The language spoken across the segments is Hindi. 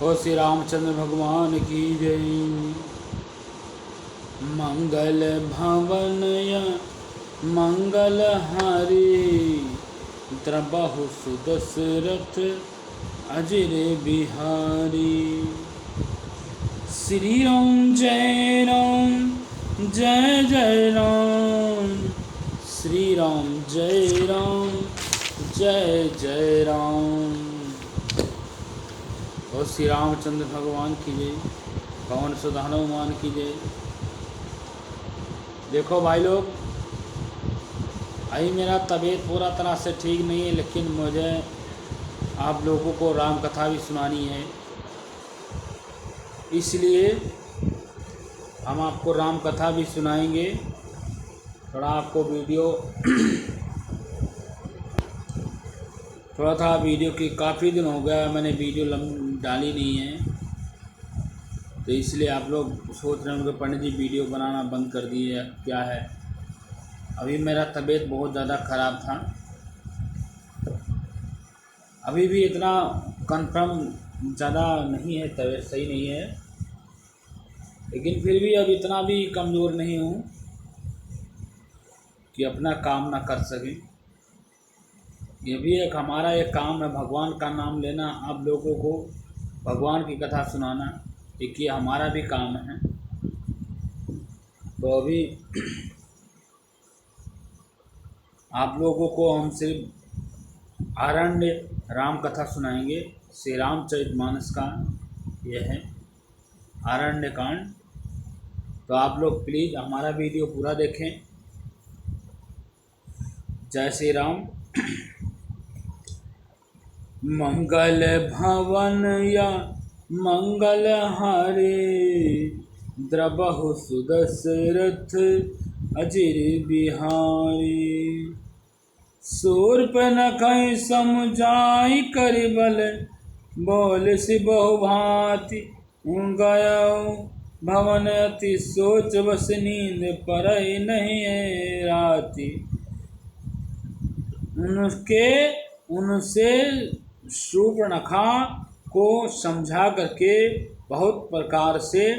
ओ श्री रामचंद्र भगवान की जय। मंगल भवन मंगल हारी द्रबहु सुदशरथ अजर बिहारी। श्री राम जय जय राम। श्री राम जय जय राम। और श्री रामचंद्र भगवान की जय, पवन सुत हनुमान की जय। देखो भाई लोग, अभी मेरा तबीयत पूरा तरह से ठीक नहीं है, लेकिन मुझे आप लोगों को राम कथा भी सुनानी है, इसलिए हम आपको राम कथा भी सुनाएंगे। थोड़ा आपको वीडियो थोड़ा था वीडियो की, काफ़ी दिन हो गया मैंने वीडियो डाली नहीं है, तो इसलिए आप लोग सोच रहे होंगे पंडित जी वीडियो बनाना बंद कर दिए, क्या है। अभी मेरा तबीयत बहुत ज़्यादा ख़राब था, अभी भी इतना कंफर्म ज़्यादा नहीं है, तबीयत सही नहीं है, लेकिन फिर भी अब इतना भी कमज़ोर नहीं हूँ कि अपना काम ना कर सकें। ये भी एक हमारा एक काम है, भगवान का नाम लेना, आप लोगों को भगवान की कथा सुनाना, एक ये हमारा भी काम है। तो अभी आप लोगों को हम सिर्फ आरण्य राम कथा सुनाएंगे। श्री रामचरितमानस का यह है आरण्य कांड। तो आप लोग प्लीज़ हमारा वीडियो पूरा देखें। जय श्री राम। मंगल भवन मंगल हारे द्रबहु सुदशरथ अजर बिहारी। शूर्पणख समुझाई कर बल बोल से बहुभांति। गयो भवन अति सोच बस नींद परई नहीं राति। उनसे शूर्पणखा को समझा करके बहुत प्रकार से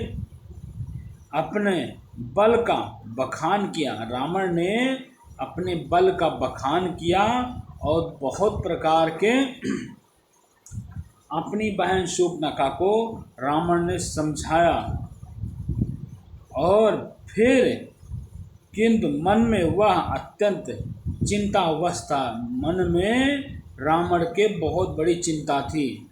अपने बल का बखान किया। रावण ने अपने बल का बखान किया और बहुत प्रकार के अपनी बहन शूर्पणखा को रावण ने समझाया। और फिर किंतु मन में वह अत्यंत चिंतावश था, मन में रावण के बहुत बड़ी चिंता थी।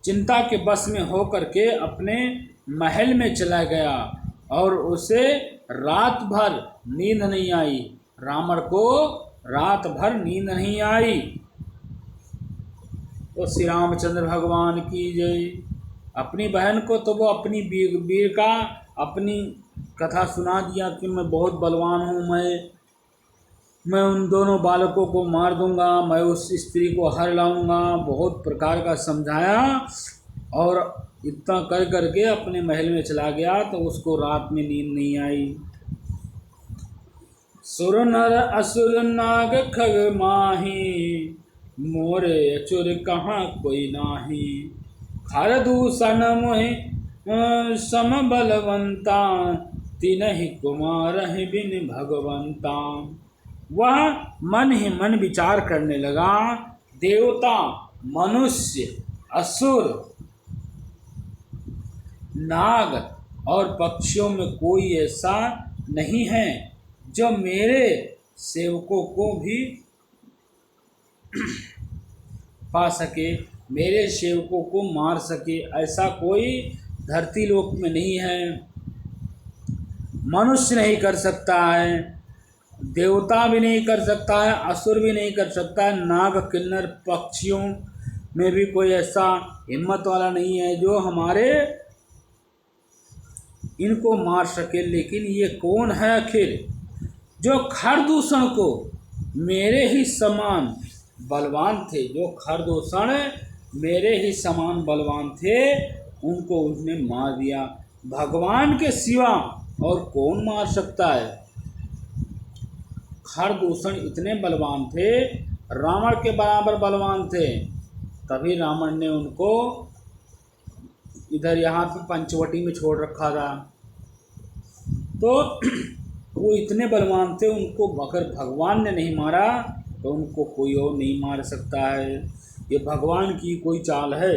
चिंता के बस में होकर के अपने महल में चला गया और उसे रात भर नींद नहीं आई। रावण को रात भर नींद नहीं आई। तो श्री रामचंद्र भगवान की जय। अपनी बहन को तो वो अपनी वीर का अपनी कथा सुना दिया कि मैं बहुत बलवान हूँ, मैं उन दोनों बालकों को मार दूंगा, मैं उस स्त्री को हर लाऊंगा, बहुत प्रकार का समझाया। और इतना कर करके अपने महल में चला गया, तो उसको रात में नींद नहीं आई। सुर नर असुर नाग खग माही, मोरे अचुर कहाँ कोई नाही। खर दूषण मोहि सम बलवंता, तिनहि कुमार बिन भगवंता। वह मन ही मन विचार करने लगा, देवता, मनुष्य, असुर, नाग और पक्षियों में कोई ऐसा नहीं है जो मेरे सेवकों को भी पा सके, मेरे सेवकों को मार सके। ऐसा कोई धरती लोक में नहीं है। मनुष्य नहीं कर सकता है, देवता भी नहीं कर सकता है, असुर भी नहीं कर सकता है, नाग किन्नर पक्षियों में भी कोई ऐसा हिम्मत वाला नहीं है जो हमारे इनको मार सके। लेकिन ये कौन है आखिर जो खरदूषण को मेरे ही समान बलवान थे, जो खरदूषण मेरे ही समान बलवान थे, उनको उसने मार दिया। भगवान के सिवा और कौन मार सकता है। खरदूषण इतने बलवान थे, रावण के बराबर बलवान थे, तभी रावण ने उनको इधर यहाँ पे पंचवटी में छोड़ रखा था। तो वो इतने बलवान थे, उनको अगर भगवान ने नहीं मारा तो उनको कोई और नहीं मार सकता है। ये भगवान की कोई चाल है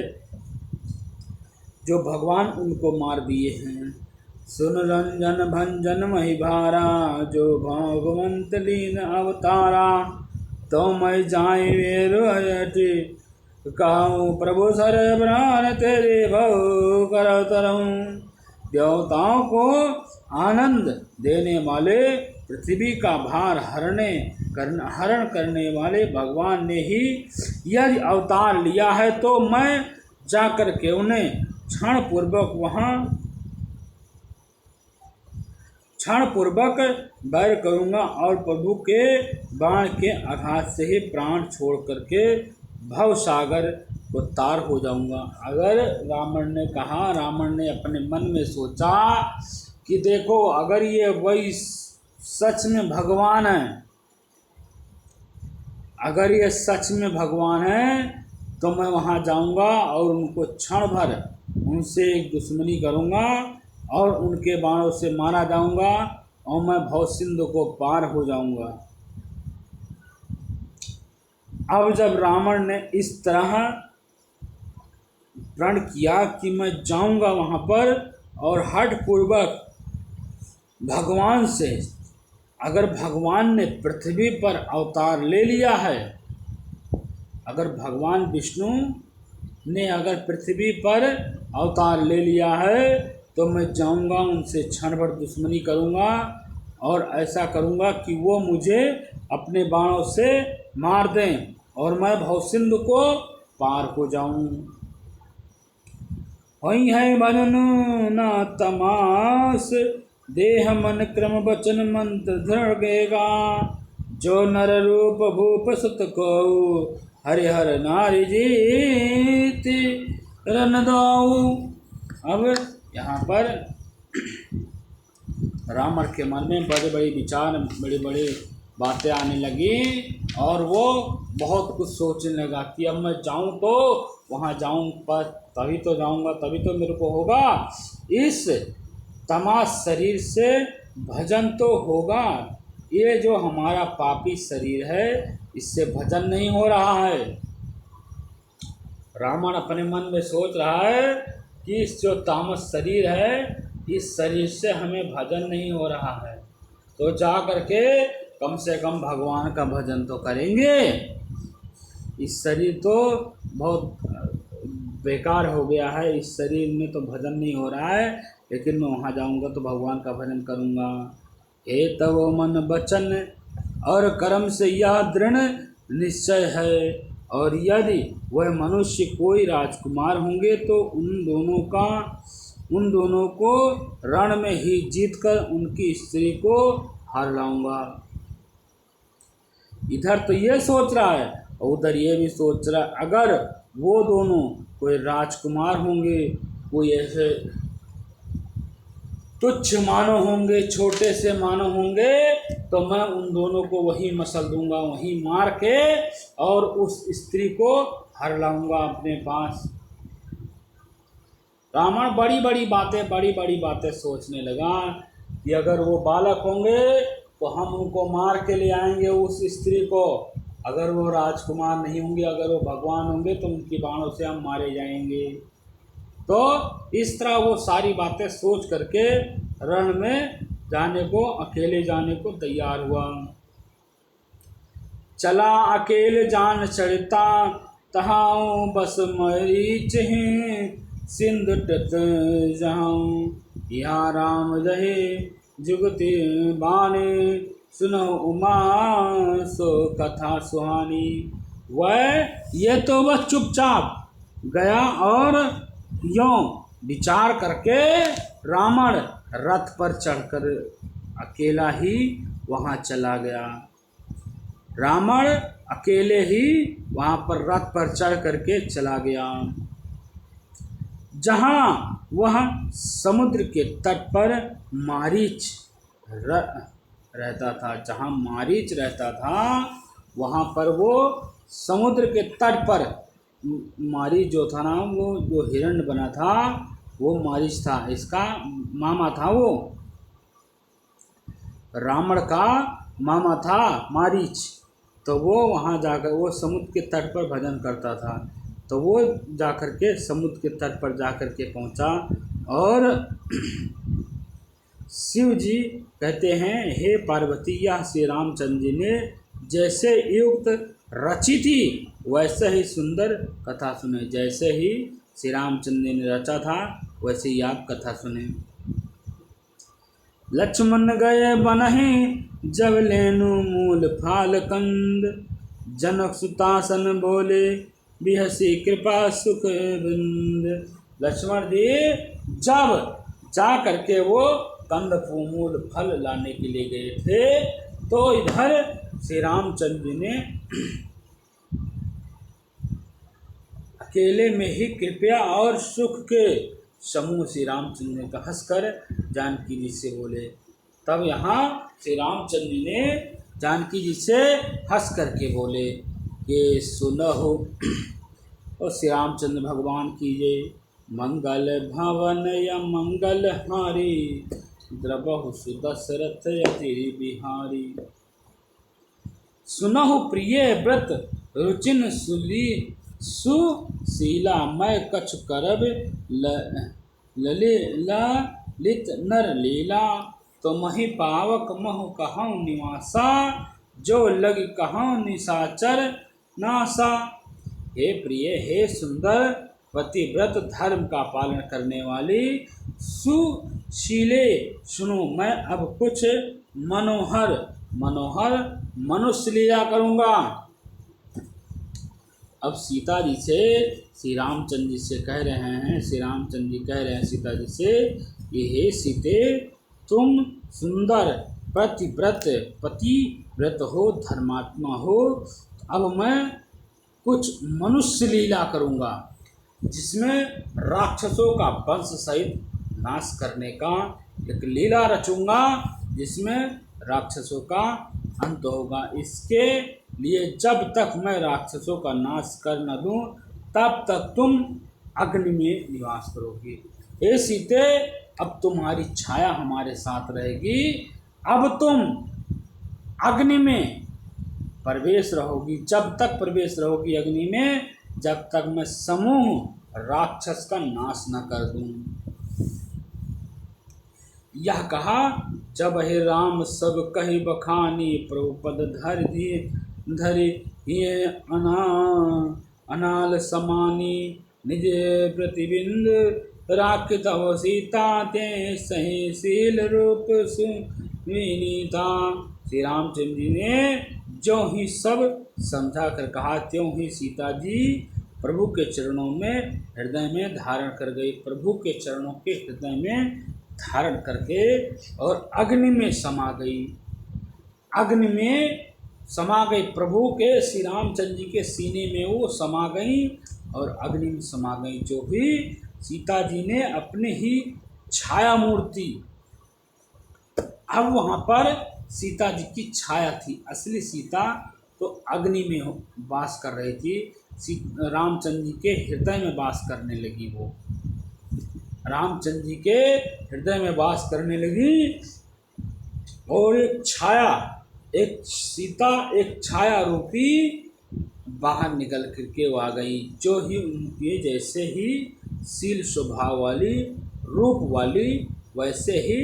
जो भगवान उनको मार दिए हैं। सुन रंजन भंजन महिभारा, जो भगवंत लीन अवतारा। तो मैं जाए वेरुअयति, कहूँ प्रभु सर प्राण तेरे भव कर तरऊँ। देवताओं को आनंद देने वाले, पृथ्वी का भार हरण करने वाले भगवान ने ही यदि अवतार लिया है, तो मैं जाकर के उन्हें क्षण पूर्वक वैर करूँगा और प्रभु के बाण के आघात से ही प्राण छोड़ करके भव सागर को तार हो जाऊंगा। अगर रावण ने अपने मन में सोचा कि देखो, अगर ये वही सच में भगवान है, अगर ये सच में भगवान है, तो मैं वहाँ जाऊंगा और उनको क्षण भर उनसे एक दुश्मनी करूंगा और उनके बाणों से मारा जाऊंगा और मैं भवसिंधु को पार हो जाऊंगा। अब जब रावण ने इस तरह प्रण किया कि मैं जाऊंगा वहां पर और हठ पूर्वक भगवान से, अगर भगवान ने पृथ्वी पर अवतार ले लिया है, अगर भगवान विष्णु ने अगर पृथ्वी पर अवतार ले लिया है, तो मैं जाऊंगा उनसे क्षण भर दुश्मनी करूंगा और ऐसा करूंगा कि वो मुझे अपने बाणों से मार दें और मैं भवसिंधु को पार हो जाऊं। वही है भजन न तमास, देह मन क्रम वचन मंत्र धृगेगा। जो नर रूप भूप सुत को, हरिहर नारी जीत रन दाऊ। अब यहाँ पर रावण के मन में बड़े बड़े विचार, बड़ी बड़ी बातें आने लगी और वो बहुत कुछ सोचने लगा कि अब मैं जाऊं तो वहाँ जाऊं पर तभी तो जाऊंगा, तभी तो मेरे को होगा, इस तमाश शरीर से भजन तो होगा। ये जो हमारा पापी शरीर है, इससे भजन नहीं हो रहा है। रावण अपने मन में सोच रहा है कि इस जो तामस शरीर है, इस शरीर से हमें भजन नहीं हो रहा है, तो जा करके कम से कम भगवान का भजन तो करेंगे। इस शरीर तो बहुत बेकार हो गया है, इस शरीर में तो भजन नहीं हो रहा है, लेकिन मैं वहाँ जाऊँगा तो भगवान का भजन करूँगा। हे तव मन वचन और कर्म से यह दृढ़ निश्चय है, और यदि वह मनुष्य कोई राजकुमार होंगे तो उन दोनों को रण में ही जीतकर उनकी स्त्री को हार लाऊंगा। इधर तो ये सोच रहा है और उधर ये भी सोच रहा है, अगर वो दोनों कोई राजकुमार होंगे, कोई ऐसे तुच्छ मानव होंगे, छोटे से मानव होंगे, तो मैं उन दोनों को वहीं मसल दूंगा, वहीं मार के और उस स्त्री को हर लाऊंगा अपने पास। रावण बड़ी बड़ी बातें सोचने लगा कि अगर वो बालक होंगे तो हम उनको मार के ले आएंगे उस स्त्री को, अगर वो राजकुमार नहीं होंगे, अगर वो भगवान होंगे तो उनकी बाणों से हम मारे जाएंगे। तो इस तरह वो सारी बातें सोच करके रण में जाने को, अकेले जाने को तैयार हुआ। चला अकेले जान चढ़ता, तहाऊं बस मरीच सिंधु तट जाऊं। यहाँ राम रहे जुगति बाने, सुनो उमा सो कथा सुहानी। वह ये तो वह चुपचाप गया और यों विचार करके रावण रथ पर चढ़कर अकेला ही वहाँ चला गया। रावण अकेले ही वहाँ पर रथ पर चढ़ करके चला गया। जहाँ वह समुद्र के तट पर मारीच रहता था, जहाँ मारीच रहता था, वहाँ पर वो समुद्र के तट पर मारीच जो था ना, वो जो हिरण्य बना था वो मारीच था, इसका मामा था वो, रावण का मामा था मारीच। तो वो वहाँ जाकर वो समुद्र के तट पर भजन करता था। तो वो जाकर के समुद्र के तट पर जाकर के पहुँचा और शिव जी कहते हैं, हे पार्वती, यह श्री रामचंद्र जी ने जैसे युक्त रची थी वैसे ही सुंदर कथा सुने। जैसे ही श्री रामचंद्र जी ने रचा था वैसे ही आप कथा सुने। लक्ष्मण गए बनहि जब लेनु मूल फाल कंद, जनक सुतासन बोले बिहसी कृपा सुख बिंद। लक्ष्मण जी जब जा करके वो कंद मूल फल लाने के लिए गए थे, तो इधर श्री रामचंद्र जी ने अकेले में ही कृपया और सुख के समूह श्री रामचंद्र ने हंसकर जानकी जी से बोले। तब यहाँ श्री रामचंद्र जी ने जानकी जी से हंस करके बोले कि सुनहो और श्री रामचंद्र भगवान की जय। मंगल भवन या मंगल हारी, द्रबहु सुदशरथ यति बिहारी। सुनहु प्रिय व्रत रुचिन सुशीला, मैं कछु करब ललित नर लीला। तो मही पावक महु कहूँ निवासा, जो लग कहूँ निशाचर नासा। हे प्रिय, हे सुंदर पतिव्रत धर्म का पालन करने वाली सुशीले, सुनो मैं अब कुछ मनोहर मनुष्य लीला करूँगा। अब सीता जी से श्री रामचंद्र जी से कह रहे हैं, श्री रामचंद्र जी कह रहे हैं सीता जी से कि हे सीते, तुम सुंदर पतिव्रत हो, धर्मात्मा हो। अब मैं कुछ मनुष्य लीला करूँगा जिसमें राक्षसों का वंश सहित नाश करने का एक लीला रचूँगा, जिसमें राक्षसों का अंत होगा। इसके लिए जब तक मैं राक्षसों का नाश कर न दूँ तब तक तुम अग्नि में निवास करोगी। हे सीते, अब तुम्हारी छाया हमारे साथ रहेगी। अब तुम अग्नि में प्रवेश रहोगी। जब तक प्रवेश रहोगी अग्नि में, जब तक मैं समूह राक्षस का नाश न कर दूं। यह कहा जब हे राम सब कही बखानी, प्रभु पद धरि ये अनाल समानी। निज प्रतिबिंद राखित हो सीता, ते सहीशील रूप सुविनीता। श्री रामचंद्र जी ने जो ही सब समझा कर कहा, त्यों ही सीता जी प्रभु के चरणों में हृदय में धारण कर गई। प्रभु के चरणों के हृदय में धारण करके और अग्नि में समा गई। अग्नि में समा गई, प्रभु के श्री रामचंद्र जी के सीने में वो समा गई और अग्नि में समा गई। जो भी सीता जी ने अपने ही छाया मूर्ति, अब वहाँ पर सीता जी की छाया थी। असली सीता तो अग्नि में वास कर रही थी, रामचंद्र जी के हृदय में वास करने लगी। वो रामचंद्र जी के हृदय में वास करने लगी और एक छाया, एक सीता, एक छाया रूपी बाहर निकल करके वो आ गई, जो ही उनके जैसे ही शील स्वभाव वाली, रूप वाली, वैसे ही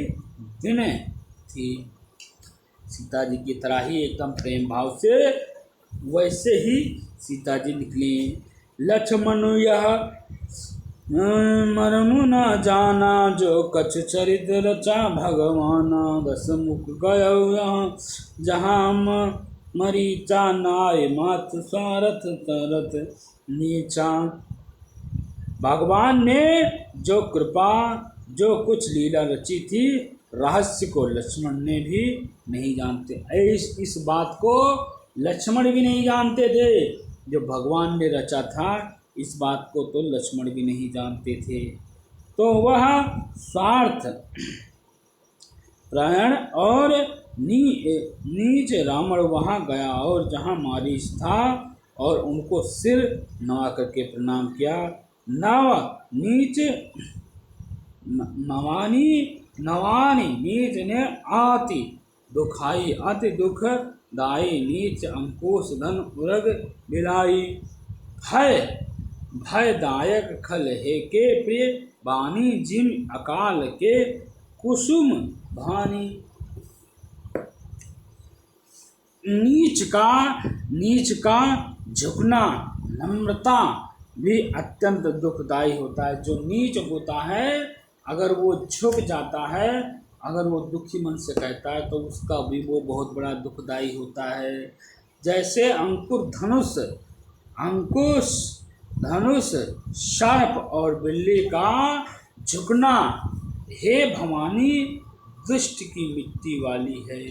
विनय थी। सीता जी की तरह ही एकदम प्रेम भाव से वैसे ही सीता जी निकली। लक्ष्मण यह मरमु न जाना, जो कछ चरित रचा भगवाना। दस मुख गयो जहाँ मरीचा, नाय मात स्वारथ तरत नीचा। भगवान ने जो कृपा, जो कुछ लीला रची थी, रहस्य को लक्ष्मण ने भी नहीं जानते। इस बात को लक्ष्मण भी नहीं जानते थे, जो भगवान ने रचा था इस बात को तो लक्ष्मण भी नहीं जानते थे। तो वह स्वार्थ प्राण और नीच रावण वहाँ गया और जहाँ मारीच था और उनको सिर नवा करके प्रणाम किया। नव नीच नवानी नवानी नीच ने आति दुखाई अति दुख दाई नीच अंकुश धन उरग बिलाई। भय भयदायक खल हे के प्रिय बानी जिम अकाल के कुसुम भानी। नीच का झुकना नम्रता भी अत्यंत दुखदाई होता है। जो नीच होता है अगर वो झुक जाता है, अगर वो दुखी मन से कहता है तो उसका भी वो बहुत बड़ा दुखदाई होता है। जैसे अंकुश धनुष सर्प और बिल्ली का झुकना हे भवानी दुष्ट की मिट्टी वाली है,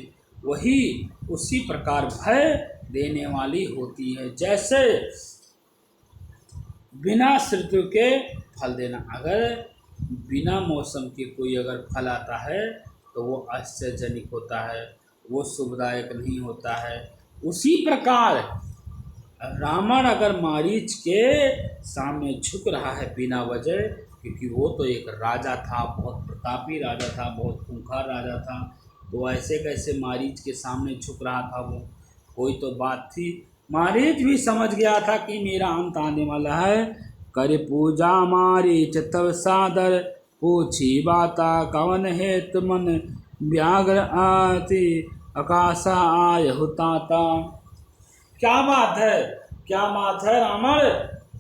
वही उसी प्रकार भय देने वाली होती है। जैसे बिना ऋतु के फल देना, अगर बिना मौसम के कोई अगर फल आता है तो वो आश्चर्यजनक होता है, वो शुभदायक नहीं होता है। उसी प्रकार रावण अगर मारीच के सामने झुक रहा है बिना वजह, क्योंकि वो तो एक राजा था, बहुत प्रतापी राजा था, बहुत खूंखार राजा था, तो ऐसे कैसे मारीच के सामने झुक रहा था? वो कोई तो बात थी। मारीच भी समझ गया था कि मेरा अंत आने वाला है। कर पूजा मारीच तब सादर पूछी बाता कवन हेत मन व्याघ्र आति आकाशा आय हुताता। क्या बात है, क्या बात है रावण?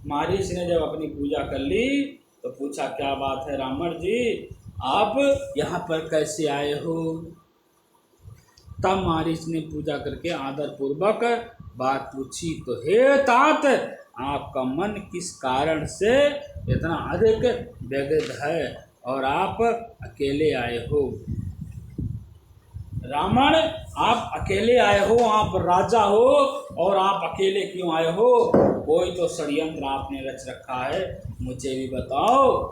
मारीच ने जब अपनी पूजा कर ली तो पूछा, क्या बात है रावण जी, आप यहाँ पर कैसे आए हो? तब मारीच ने पूजा करके आदर पूर्वक बात पूछी, तो हे तात, आपका मन किस कारण से इतना अधिक व्यग्र है और आप अकेले आए हो? रावण, आप अकेले आए हो, आप राजा हो और आप अकेले क्यों आए हो? कोई तो षड्यंत्र आपने रच रखा है, मुझे भी बताओ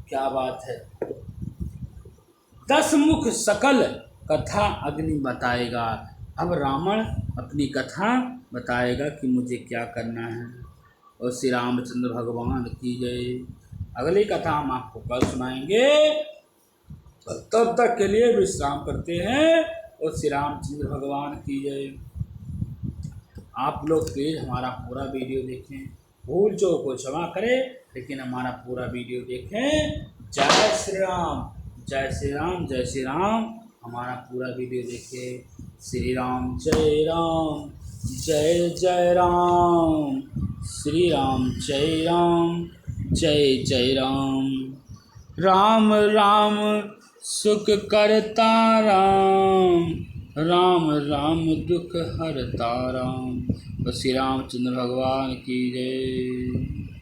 क्या बात है। 10 मुख सकल कथा अग्नि बताएगा। अब रावण अपनी कथा बताएगा कि मुझे क्या करना है। और श्री रामचंद्र भगवान की जय। अगली कथा हम आपको कल सुनाएंगे, तब तक के लिए विश्राम करते हैं। और श्री रामचंद्र भगवान की जय। आप लोग प्लीज़ हमारा पूरा वीडियो देखें, भूल जो को क्षमा करें, लेकिन हमारा पूरा वीडियो देखें। जय श्री राम, जय श्री राम, जय श्री राम। हमारा पूरा वीडियो देखें। श्री राम जय राम, जय जय राम। श्री राम जय राम, जय जय राम। राम राम सुख करता राम, राम राम दुख हरता राम। श्री रामचंद्र भगवान की जय।